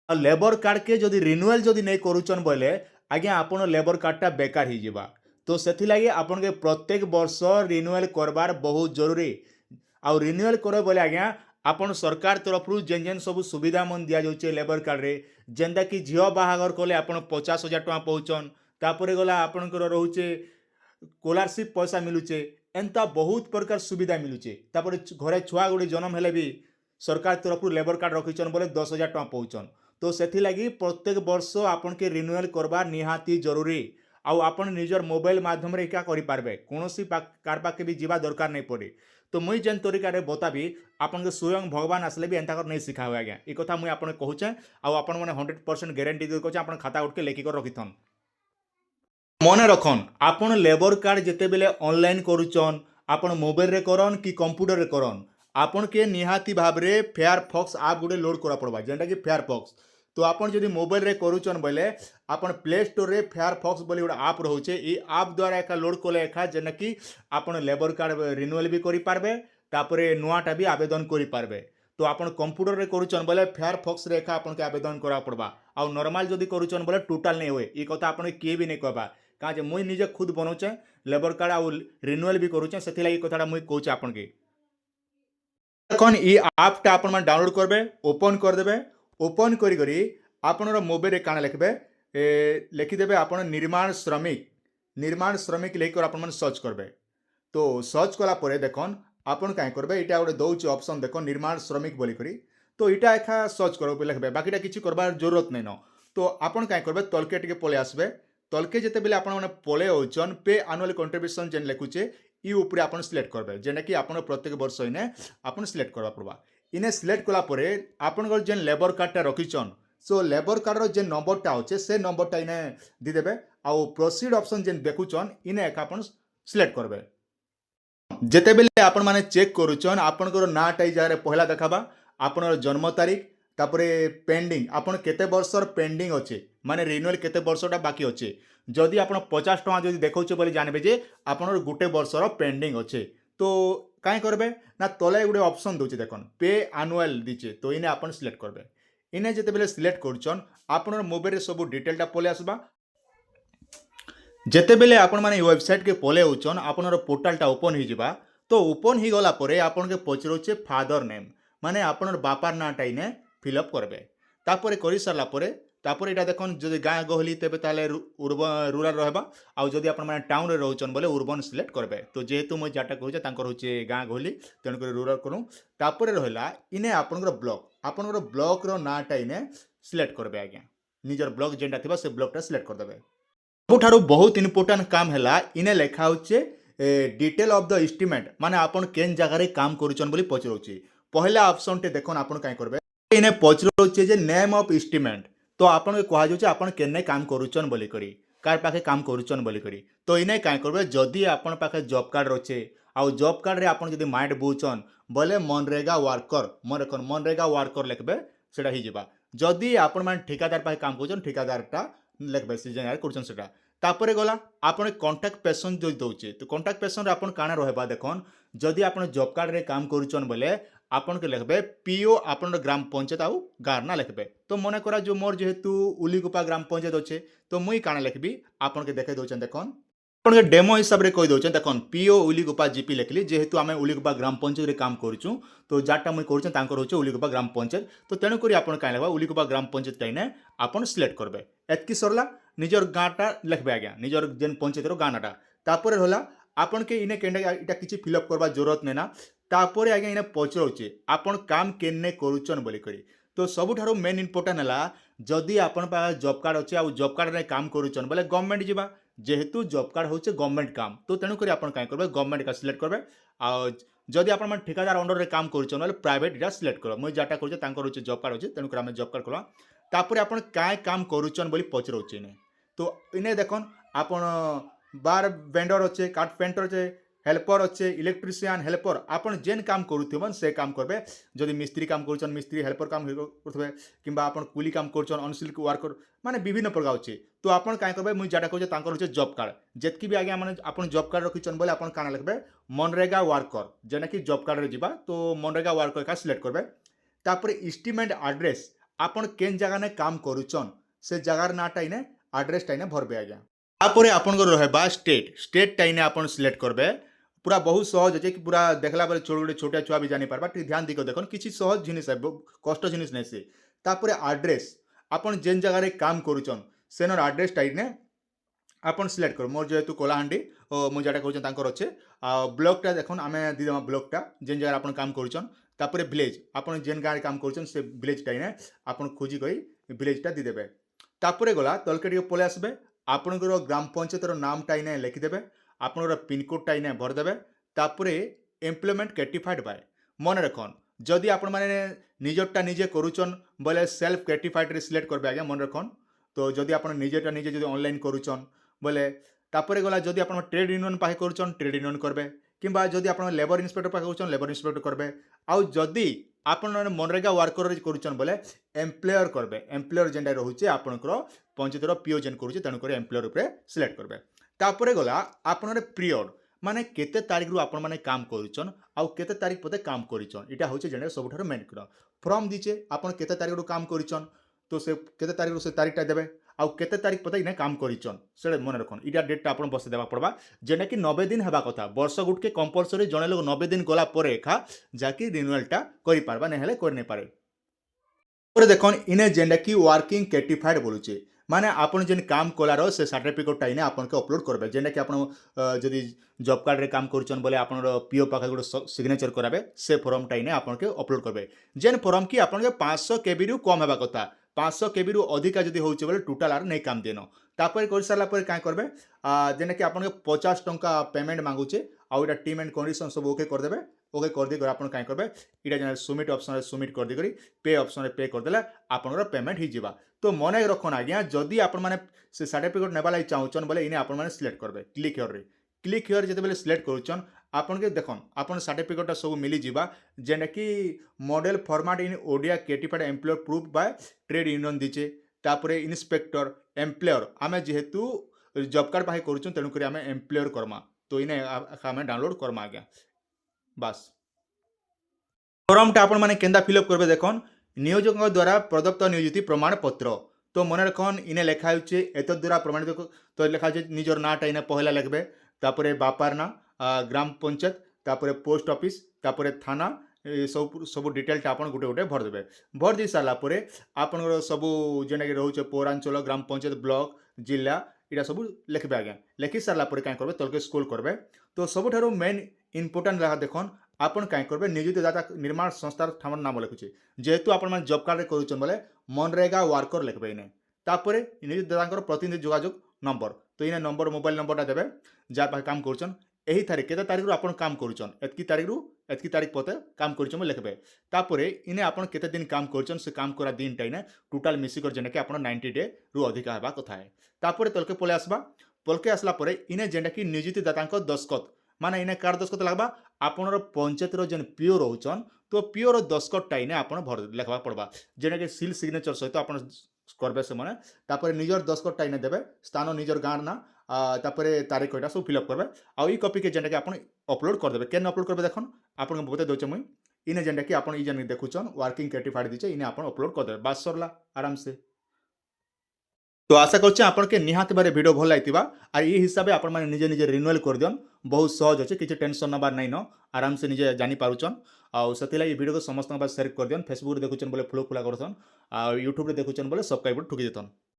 Labour card के जदि renewal जदि नहीं करूचन बोले आज्ञा आपन लेबर कार्डटा बेकार ही जिबा। तो सेथिलागि आपन के प्रत्येक वर्ष रिन्यूअल करबार बहुत जरूरी। आउ रिन्यूअल करे बोले आज्ञा आपन सरकार तरफ जेन जेन सब सुविधा मन दिया जाउचे लेबर कार्ड रे, जेनता कि झियो बाहागर कले आपन 50,000 टଙ୍କା पाउचन, तापरे गला आपनकर रहुचे स्कॉलरशिप पैसा मिलुचे, एंता बहुत प्रकार सुविधा मिलुचे। तापरे घरे छुआ गुड़े जन्म हेले भी सरकार तरफ लेबर कार्ड रखिचन बोले 10,000 टଙ୍କା पाउचन। तो सेथिलागि प्रत्येक वर्ष आपन के रिन्यूअल करबा निहाती जरूरी। आउ आपन निजर मोबाइल माध्यम रे एका करि पारबे, कोनोसी कार पाके भी जीवा दरकार नहीं पड़े। तो मुई जेन तरीका रे बताबी आपन के स्वयं भगवान आसले भी एंता कर नहीं सिखा हुए आज्ञा। ई कथा मुई आपन कहूचे आउ आपन माने 100% गारंटी दे कहूचे आपन खाता उठ के लेखि कर रखिथन। मने रखन आपन लेबर कार्ड जेते बेले ऑनलाइन करूचन आपन मोबाइल रे करन कि कंप्यूटर रे करन आपन के निहाती भाव रे फायरफॉक्स ऐप गुडे लोड करा पड़बा जेंटा कि फायरफॉक्स। तो आपन जदि मोबाइल रे करूचन बोले आपन प्ले स्टोर रे फायरफॉक्स बोली गोटे ऐप रहउचे, ई ऐप द्वारा एका लोड कले एका जेना कि आपन लेबर कार्ड रिन्यूअल भी करि पारबे, तापरे नुआटा भी आवेदन करि पारबे। तो आपन कंप्यूटर रे करूचन बोले फायरफॉक्स रे एका आपन के आवेदन करा पड़बा। आउ नॉर्मल जदि करूचन बोले टोटल नहीं होए। ई कथा आपन किए भी नहीं कहबा कहाँ जे मुई निजे खुद बनौचे लेबर कार्ड आउ रिन्यूअल भी करूचे, सेथिलागि कथाटा मुई कहूचे आपन के। এখন ই ଆପଟା ଆପଣମାନେ ଡାଉନଲୋଡ୍ କରିବେ, ଓପନ୍ କରିଦେବେ। ଓପନ୍ କରି ଆପଣଙ୍କର ମୋବାଇଲରେ କାଣା ଲେଖିବେ, ଲେଖିଦେବେ ଆପଣ ନିର୍ମାଣ ଶ୍ରମିକ ଲେଖିକରି ଆପଣମାନେ ସର୍ଚ୍ଚ କରିବେ। তো সর্চ করা পরে দেখুন আপন কাঁ করবে এটা গোটে দৌছে অপসন দেখুন নির্মাণ শ্রমিক বলিকরি। তো এটা একা সর্চ করবে লিখবে, বাকিটা কিছু করবার জরুরত নাই ন। তো আপন কাঁ করবে তলকে টিকে পলে আসবে। তলকে যেতেবেলে আপন মানে পলে হচ্ছন পে আনুয়াল কন্ট্রিবিউশন যেন লেখুছে ই উপরে আপন সিলেক্ট করবে, যেটা কি আপনার প্রত্যেক বর্ষ ইনে আপন সিলেক্ট করবা পড়বা। ইনে সিলেক্ট কলা পরে আপনার যেন লেবর কার্ডটা রখিছন সো লেবর কার্ডর যে নম্বরটা আছে সে নম্বরটা ইনে দিদেবে। আউ প্রোসিড অপশন যেন দেখুছন ইনে একা আপন সিলেক্ট করবে। যেতেবেলে আপন মানে চেক করুছন আপনার নাটা এই জায়গায় পহলা দেখাবা, আপনার জন্ম তারিখ, তারপরে পেন্ডিং আপন কেতে বর্ষর পেন্ডিং আছে মানে রিন্ୟୁଆଲ কেতে বর্ষটা বাকি আছে। যদি আপনার 50 টଙ୍କା যদি দেখাউছে বলে জানবে যে আপনার গোটে বর্ষর পেন্ডিং আছে। তো কাই করবে না তলে গোটে অপশন দউছে দেখুন পে আনুয়াল দিছে, তো ইনে আপন সিলেক্ট করবে। ইনে যেতেবেলে সিলেক্ট করছন আপনার মোবাইলে সব ডিটেলটা পলে আসবা। যেতেবেলে আপন মানে ওয়েবসাইট কে পলে উচন আপনার পোর্টালটা ওপন হয়ে যাবা। তো ওপন হয়ে গলা পরে আপনাকে পচরুছে ফাদর নেম মানে আপনার বাপার নাটা ইনে ফিল আপ করবে। তারপরে করে সারা পরে তারপরে এটা দেখুন যদি গাঁ গহলি তেবে তাহলে রুরাল রহবা। আউ যদি আপনার মানে টাউনে রହୁছন বলে উর্বন সিলেক্ট করবে। তো যেহেতু মুই যাটা কହୁছে তাঙ্কর হচ্ছে গাঁ গহলি তেণুক রুরাল করু। তারপরে রহলা ইনে আপনার ব্লক, আপনার ব্লকর নাটা ইনে সিলেক্ট করবে আজ্ঞা। নিজের ব্লক যেটা থাকবে সে ব্লকটা সিলেক্ট করদেবে। ସବୁଠାରୁ ବହୁତ ଇମ୍ପୋର୍ଟାଣ୍ଟ କାମ ହେଲା ଇନେ ଲେଖା ହଉଛେ ডিটেল অফ দ এস্টিমেট মানে আপন কেন জায়গায় কাম করুছন বলি পচরুছি। পহলা অপশনটি দেখুন আপন কাই করবে ইনে পচরুছে যে নেম অফ এস্টিমেট। তো আপন কহা যাচ্ছে আপন কেনে কাম করুছন বলি করি কার পাখে কাম করুছন বলি করি। তো ইনে কাই করবে যদি আপন পাখে জব কার্ড রছে আউ জব কার্ড রে আপন যদি মাইন্ড বুঝছন বলে মনরেগা ওয়ার্কর মনে রাখুন মনরেগা ওয়ার্কর লিখবে সেটা হয়ে যাবা। যদি আপন মানে ঠিকাদার পাখে কাম করছন ঠিকাদারটা লিখবে সে জায়গায় করছন সেটা। তারপরে গলা আপন কন্টাক্ট পের্সন যদি দৌছে তো কন্টাক্ট পের্সন আপন কাଣା রহবা দেখুন যদি আপন জব কার্ড রে কাম করুছন বলে আপন কে লিখবে পিও আপন গ্রাম পঞ্চায়েত আউ গার না লিখবে। তো মনে করা যে মোর যেহেতু উলিগুপা গ্রাম পঞ্চায়েত আছে তো মুই কাଣା লিখবি আপন কে দেখাই দৌছেন দেখুন আপন ডেমো হিসাব রে কই দৌছেন দেখুন পিও উলিগুপা জিপি লিখলি যেহেতু আমি উলিগুপা গ্রাম পঞ্চায়েত রে কাম করছু তো যাটা মুই করছেন তাঙ্কর হচ্ছে উলিগুপা গ্রাম পঞ্চায়েত। তো তেণু করি আপন কাই লিখবা উলিগুপা গ্রাম পঞ্চায়েত টাইনে আপন সিলেক্ট করবে। এতকি সরলা নিজের গাঁটা লিখবে আজ্ঞা নিজের যেন পঞ্চায়েতের গাঁটা। তারপরে হলা আপনকে ইনে কেন্ডা এটা কিছু ফিল আপ করবার জরুরত নেই না। তারপরে আজ্ঞা ইনে পচরুছে আপন কাম কেনে করুছন বলি করি। তো ସବୁଠାରୁ মেন ইম্পর্টান্ট ହେଲା যদি আপন পাখে জব কার্ড আছে আউ জব কার্ড রে কাম করুছন বলে গভর্নমেন্ট ଯିବା যেহেতু জব কার্ড হচ্ছে গভর্নমেন্ট কাম তো তেণু করি আপন কাই করবে গভর্নমেন্ট কা সিলেক্ট করবে। আউ যদি আপন মানে ঠিকাদার অন্ডর রে কাম করুছন বলে প্রাইভেট এটা সিলেক্ট করবে। মুই যাটা করছে তাঙ্কর হচ্ছে জব কার্ড আছে তেণু করে আমি জব কার্ড করবা। তারপরে আপন কাই কাম করুছন বলি পচরুছে ইনে। তো ইনে দেখুন আপন বার ভেন্ডর আছে কার্পেন্টর আছে হেল্পর আছে ইলেকট্রিশিয়ান হেল্পর আপন যেন কাম করুথিবন সে কাম করবে। যদি মিস্ত্রি কাম করছন মিস্ত্রি হেল্পর কাম করুথবে কিংবা আপন কুলি কাম করছন অনস্কিল্ড ওয়ার্কর মানে বিভিন্ন প্রকার আছে। তো আপন কাই করবে মুই যাটা কହୁছে তাঙ্কর হচ্ছে জব কার্ড যেতকি বি আগে মানে আপন জব কার্ড রখিছন বলে আপন কানা লিখবে মনরেগা ওয়ার্কর যেটা কি জব কার্ড রে ଯିବା। তো মনরেগা ওয়ার্কর কা সিলেক্ট করবে। তারপরে এস্টিমেট আড্রেস आपण केन जगह ने काम करूचन से जगार नाटा इने आड्रेसटा इने भरबे आज्ञा। तापर आपन रहबा स्टेटटा इने आपन सिलेक्ट करबे। पूरा बहुत सहज अच्छे कि पूरा देखला बेले छोटे छोटे छुआ भी जानी पारबा। ध्यान दिको देखन किसी सहज जिनिस है, कष्ट जिनिस नहीं से। तापर आड्रेस आपन जेन जगह रे काम करूचन सेनर आड्रेसटा इने आपन सिलेक्ट कर। मोर जेहेतु कलाहांडी और मु जेटा कहूँ तांकर अच्छे ब्लॉकटा देखुन आम दीदेमा ब्लॉकटा जेन जगह आप काम करूचन। तापर विलेज आपन जेन गाँव काम करूचन से विलेजटा इने आपन खोजी करी विलेजटा दीदेबे। तापर गला तलके टिके पलि आसबे। आपनकर ग्राम पंचायतर नामटा इने लिखिदेबे। आपनकर पिनकोडटा इने भरदेबे। तापर एम्प्लॉयमेंट कैटिफाइड बाय मन रखन जदि आपण माने निजरटा निजे करूचन बोले सेल्फ कैटिफाइड रे सिलेक्ट करबे आज्ञा मन रखन। तो जदि आपण निजेटा निजे जदि ऑनलाइन करूचन बोले तापर गला जदि आपण ट्रेड यूनियन पाखे करूचन ट्रेड यूनियन करबे किंबा जदि आपण लेबर इंस्पेक्टर पाखे करूचन लेबर इंस्पेक्टर करबे। आउ जदि आपण मनरेगा वर्कर रे करूचन बोले एम्प्लॉयर करबे। एम्प्लॉयर जेंडा रहुचे आपनकर पंचायतर पीओ जेन करूचे तेणु कर एम्प्लॉयर ऊपर सिलेक्ट करबे। तापर गला आपण पीरियड माने केते तारीख रु आपण माने काम करूचन आउ केते तारीख पते काम करिचन इटा होचे जेने सबठार मेन कर। फॉर्म दीचे आपण केते तारीख रु काम करिचन तो से केते तारीख रु से तारीखटा देबे आउ केते तारीख पते इने काम करिचन से मन रखन। इटा डेटटा आपण बसे देबा पड़बा जेने कि 90 दिन हेबा कथा। वर्ष गुटके कंपलसरी जणे लोग 90 दिन गला परे एखा जाकी रिन्यूअलटा करि पारबा ने हेले कर नै पारे। पर देखन इने जेंडा कि वर्किंग कैटिफाइड बोलुचे माने आपण जेन काम कलार से सर्टिफिकेटटा इने आपन के अपलोड करबे। जेने कि आपण जदि जॉब कार्ड रे काम करूचन बोले आपण पीओ पाखे गोटे सिग्नेचर कराबे से फॉर्मटा इने आपन के अपलोड करबे। जेन फॉर्म कि आपन के 500 केबी रु कम हेबा कथा। 500 केबी रु अधिका जदि होउचे बोले टोटल आर नै काम देनो। तापर कर सारला पर का करबे जेने कि आपन के 50 टंका पेमेंट मांगुचे आउ एटा टीम एंड कंडीशन सब ओके कर देबे। ओके कर दी आपन का करबे इटा जेने सबमिट ऑप्शन रे सबमिट कर दी करी पे ऑप्शन रे पे कर देला आपनर पेमेंट ही जिबा। तो मन रखन आज्ञा जदि आपण माने से सर्टिफिकेट नेबा लाई चाहुचन बोले इने आपण माने सिलेक्ट करबे क्लिक हियर रे। क्लिक हियर जते बेले सिलेक्ट करूचन आपन के देखन आपन सर्टिफिकेटटा सब मिली जिबा जेने कि model format in Odia certified employer proof by trade union दीचे। तापर इंस्पेक्टर एम्प्लॉयर आमे जेहेतु जॉब कार्ड पाहे करूचन तेनु करी आमे एम्प्लॉयर करमा तो इने आमे डाउनलोड करमा आज्ञा बस। फॉर्मटा आपण माने केंदा फिलअप करबे देखन नियोजक द्वारा प्रदत्त नियोजित प्रमाण पत्र। तो मन रखन इने लेखा होचे एत द्वारा प्रमाणित तो लेखा होचे निजर नाटा इने पहला लिखबे तापर बापार ना ग्राम पंचायत तापर पोस्ट ऑफिस तापर थाना सब डिटेलटा आपण गोटे गोटे भर देबे। भर दी सारा परे आपन सब जेने रहउचे पौरांचल ग्राम पंचायत ब्लॉक जिला इटा सब लिखबे आज्ञा। लिखि सारा परे का करबे तलके स्क्रॉल करबे तो सबठारो मेन इंपोर्टेंट रहा देखन आपन का करबे नियोजित दाता निर्माण संस्थार ठामर नाम लिखुचे। जेहेतु आपण माने जॉब कार्ड रे करूचन बोले मनरेगा वर्कर लिखबे इने। तापर नियोजित दातांकर प्रतिनिधि जोगाजोग नंबर तो इने नंबर मोबाइल नंबरटा देबे जार पाखे काम करूचन एही तारीख केते तारीख रु आपन काम करूचन एतकी तारीख रु एतकी तारीख पते काम करूचन लिखबे। तापर इने आपन केते दिन काम करूचन से काम करा दिनटा इने टोटल मिसी कर जेने कि आपन 90 डे रु अधिका हेबा कथा है। तापर तलके पले आसबा पलके आसला परे इने जेंडा कि नियोजित दातांकर दस्खत माने इने कार दस्खत लागबा आपनर पंचायत रो जेन पीओ रहउचन तो पीओ रो दस्खतटा इने आपन भर लिखबा पड़बा जेने कि सील सिग्नेचर सहित आपन करबे से माने। तापर निजर दस्खतटा इने देबे स्थान निजर गाँव ना तापर तारीख एटा सब फिलअप करबे आ ई कॉपी के जेंडा कि आपन अपलोड कर देबे। केन अपलोड करबे देखन आपन बते दोचे मुई इने जेंडा कि आपन ई जेन देखुचन वर्किंग कैटिफाइड दिचे इने आपन अपलोड कर देबे बास सरला आराम से। तो आशा करछे आपन के निहात बारे वीडियो भल लागितिबा आ ई हिसाबे आपन माने निजे निजे रिन्यूअल कर दियन बहुत सहज अछि किछि टेंशन नबार नै न आराम से निजे जानि पारुचन। आ सेतिला ई वीडियो को समस्त बार शेयर कर दियन। फेसबुक रे देखुचन बोले फॉलो करथन आ यूट्यूब रे देखुचन बोले सब्सक्राइब ठुकी देथन।